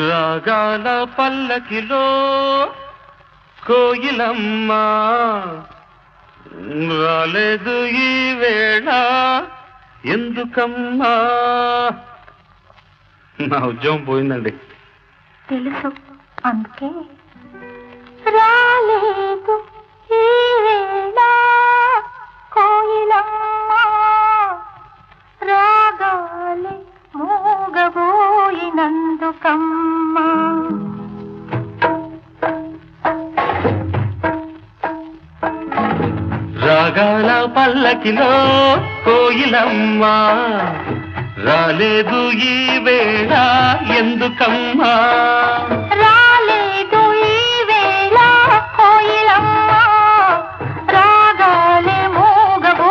రాగాల పల్లకిలో కోయిలమ్మ రాలేదు ఈ వేళ ఎందుకమ్మా. నా ఉద్యోగం పోయిందండి. తెలుసు, అందుకే రాలేదు ఈ వేళ కోయిలమ్మ రాగాలే మూగబోయినందుకమ్మా. రాగాల పల్లకిలో కోయిలమ్మ రాలేదు ఈ వేళ ఎందుకమ్మా. రాలే